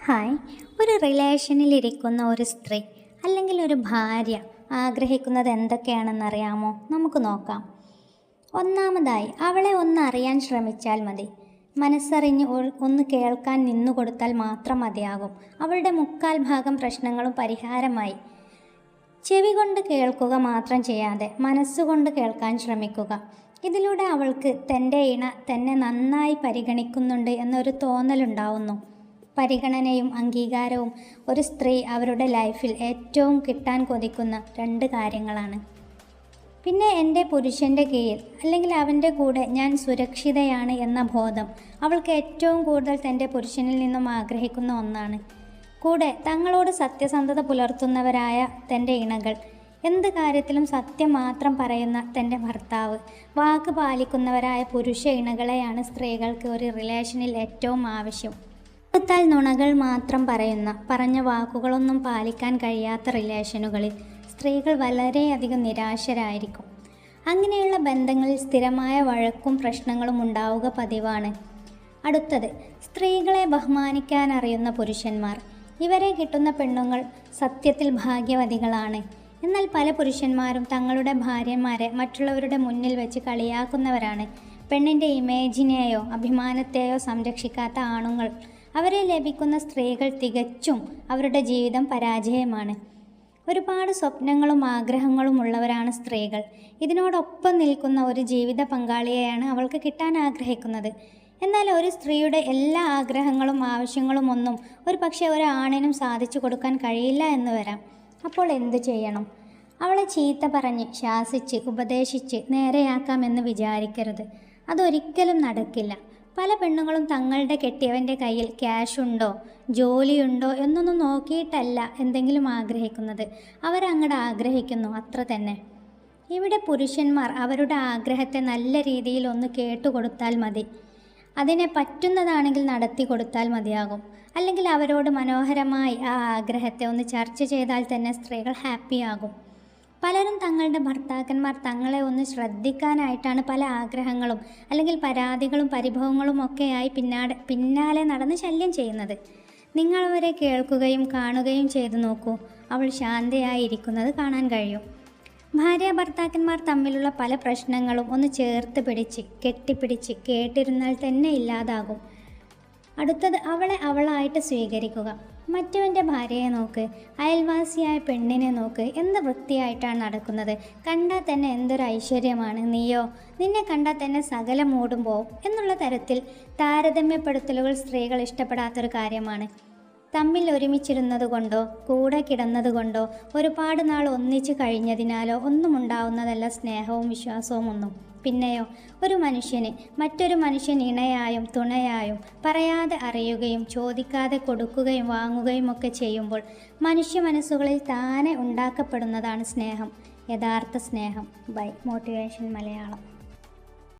Hi. ഒരു റിലേഷനിലിരിക്കുന്ന ഒരു സ്ത്രീ അല്ലെങ്കിൽ ഒരു ഭാര്യ ആഗ്രഹിക്കുന്നത് എന്തൊക്കെയാണെന്നറിയാമോ? നമുക്ക് നോക്കാം. ഒന്നാമതായി, അവളെ ഒന്ന് അറിയാൻ ശ്രമിച്ചാൽ മതി. മനസ്സറിഞ്ഞ് ഒന്ന് കേൾക്കാൻ നിന്നുകൊടുത്താൽ മാത്രം മതിയാകും. അവളുടെ മുക്കാൽ ഭാഗം പ്രശ്നങ്ങളും പരിഹാരമായി. ചെവി കൊണ്ട് കേൾക്കുക മാത്രം ചെയ്യാതെ മനസ്സുകൊണ്ട് കേൾക്കാൻ ശ്രമിക്കുക. ഇതിലൂടെ അവൾക്ക് തൻ്റെ ഇണ തന്നെ നന്നായി പരിഗണിക്കുന്നുണ്ട് എന്നൊരു തോന്നലുണ്ടാവുന്നു. പരിഗണനയും അംഗീകാരവും ഒരു സ്ത്രീ അവരുടെ ലൈഫിൽ ഏറ്റവും കിട്ടാൻ കൊതിക്കുന്ന രണ്ട് കാര്യങ്ങളാണ്. പിന്നെ എൻ്റെ പുരുഷൻ്റെ കീഴിൽ അല്ലെങ്കിൽ അവൻ്റെ കൂടെ ഞാൻ സുരക്ഷിതയാണ് എന്ന ബോധം അവൾക്ക് ഏറ്റവും കൂടുതൽ തൻ്റെ പുരുഷനിൽ നിന്നും ആഗ്രഹിക്കുന്ന ഒന്നാണ്. കൂടെ തങ്ങളോട് സത്യസന്ധത പുലർത്തുന്നവരായ തൻ്റെ ഇണകൾ, എന്ത് കാര്യത്തിലും സത്യം മാത്രം പറയുന്ന തൻ്റെ ഭർത്താവ്, വാക്ക് പാലിക്കുന്നവരായ പുരുഷ ഇണകളെയാണ് സ്ത്രീകൾക്ക് ഒരു റിലേഷനിൽ ഏറ്റവും ആവശ്യം. ത്താൽ നുണകൾ മാത്രം പറഞ്ഞ വാക്കുകളൊന്നും പാലിക്കാൻ കഴിയാത്ത റിലേഷനുകളിൽ സ്ത്രീകൾ വളരെയധികം നിരാശരായിരിക്കും. അങ്ങനെയുള്ള ബന്ധങ്ങളിൽ സ്ഥിരമായ വഴക്കും പ്രശ്നങ്ങളും ഉണ്ടാവുക പതിവാണ്. അടുത്തത്, സ്ത്രീകളെ ബഹുമാനിക്കാൻ അറിയുന്ന പുരുഷന്മാർ. ഇവരെ കിട്ടുന്ന പെണ്ണുങ്ങൾ സത്യത്തിൽ ഭാഗ്യവതികളാണ്. എന്നാൽ പല പുരുഷന്മാരും തങ്ങളുടെ ഭാര്യമാരെ മറ്റുള്ളവരുടെ മുന്നിൽ വെച്ച് കളിയാക്കുന്നവരാണ്. പെണ്ണിൻ്റെ ഇമേജിനെയോ അഭിമാനത്തെയോ സംരക്ഷിക്കാത്ത ആണുങ്ങൾ. അവരെ ലഭിക്കുന്ന സ്ത്രീകൾ തികച്ചും അവരുടെ ജീവിതം പരാജയമാണ്. ഒരുപാട് സ്വപ്നങ്ങളും ആഗ്രഹങ്ങളും ഉള്ളവരാണ് സ്ത്രീകൾ. ഇതിനോടൊപ്പം നിൽക്കുന്ന ഒരു ജീവിത പങ്കാളിയെയാണ് അവൾക്ക് കിട്ടാൻ ആഗ്രഹിക്കുന്നത്. എന്നാൽ ഒരു സ്ത്രീയുടെ എല്ലാ ആഗ്രഹങ്ങളും ആവശ്യങ്ങളും ഒന്നും ഒരു പക്ഷേ ഒരു ആണിനും സാധിച്ചു കൊടുക്കാൻ കഴിയില്ല എന്ന് വരാം. അപ്പോൾ എന്തു ചെയ്യണം? അവളെ ചീത്ത പറഞ്ഞ് ശാസിച്ച് ഉപദേശിച്ച് നേരെയാക്കാമെന്ന് വിചാരിക്കരുത്. അതൊരിക്കലും നടക്കില്ല. പല പെണ്ണുങ്ങളും തങ്ങളുടെ കെട്ടിയവൻ്റെ കയ്യിൽ ക്യാഷ് ഉണ്ടോ, ജോലിയുണ്ടോ എന്നൊന്നും നോക്കിയിട്ടല്ല എന്തെങ്കിലും ആഗ്രഹിക്കുന്നത്. അവരങ്ങോട്ട് ആഗ്രഹിക്കുന്നു, അത്ര തന്നെ. ഇവിടെ പുരുഷന്മാർ അവരുടെ ആഗ്രഹത്തെ നല്ല രീതിയിൽ ഒന്ന് കേട്ടുകൊടുത്താൽ മതി. അതിനെ പറ്റുന്നതാണെങ്കിൽ നടത്തി കൊടുത്താൽ മതിയാകും. അല്ലെങ്കിൽ അവരോട് മനോഹരമായി ആ ആഗ്രഹത്തെ ഒന്ന് ചർച്ച ചെയ്താൽ തന്നെ സ്ത്രീകൾ ഹാപ്പിയാകും. പലരും തങ്ങളുടെ ഭർത്താക്കന്മാർ തങ്ങളെ ഒന്ന് ശ്രദ്ധിക്കാനായിട്ടാണ് പല ആഗ്രഹങ്ങളും അല്ലെങ്കിൽ പരാതികളും പരിഭവങ്ങളും ഒക്കെയായി പിന്നാലെ നടന്ന് ശല്യം ചെയ്യുന്നത്. നിങ്ങളവരെ കേൾക്കുകയും കാണുകയും ചെയ്തു നോക്കൂ. അവൾ ശാന്തയായിരിക്കുന്നത് കാണാൻ കഴിയും. ഭാര്യ ഭർത്താക്കന്മാർ തമ്മിലുള്ള പല പ്രശ്നങ്ങളും ഒന്ന് ചേർത്ത് പിടിച്ച് കെട്ടിപ്പിടിച്ച് കേട്ടിരുന്നാൽ തന്നെ ഇല്ലാതാകും. അടുത്തത്, അവളെ അവളായിട്ട് സ്വീകരിക്കുക. മറ്റവൻ്റെ ഭാര്യയെ നോക്ക്, അയൽവാസിയായ പെണ്ണിനെ നോക്ക്, എന്ത് വൃത്തിയായിട്ടാണ് നടക്കുന്നത്. കണ്ടാൽ തന്നെ എന്തൊരു ഐശ്വര്യമാണ്. നിന്നെ കണ്ടാൽ തന്നെ സകല മൂടും പോവും എന്നുള്ള തരത്തിൽ താരതമ്യപ്പെടുത്തലുകൾ സ്ത്രീകൾ ഇഷ്ടപ്പെടാത്തൊരു കാര്യമാണ്. തമ്മിൽ ഒരുമിച്ചിരുന്നത് കൊണ്ടോ കൂടെ കിടന്നത് കൊണ്ടോ ഒരുപാട് നാൾ ഒന്നിച്ച് കഴിഞ്ഞതിനാലോ ഒന്നും ഉണ്ടാവുന്നതല്ല സ്നേഹവും വിശ്വാസവും ഒന്നും. പിന്നെയോ, ഒരു മനുഷ്യന് മറ്റൊരു മനുഷ്യൻ ഇണയായും തുണയായും പറയാതെ അറിയുകയും ചോദിക്കാതെ കൊടുക്കുകയും വാങ്ങുകയും ഒക്കെ ചെയ്യുമ്പോൾ മനുഷ്യ മനസ്സുകളിൽ താനെ ഉണ്ടാക്കപ്പെടുന്നതാണ് സ്നേഹം, യഥാർത്ഥ സ്നേഹം. By motivation Malayalam.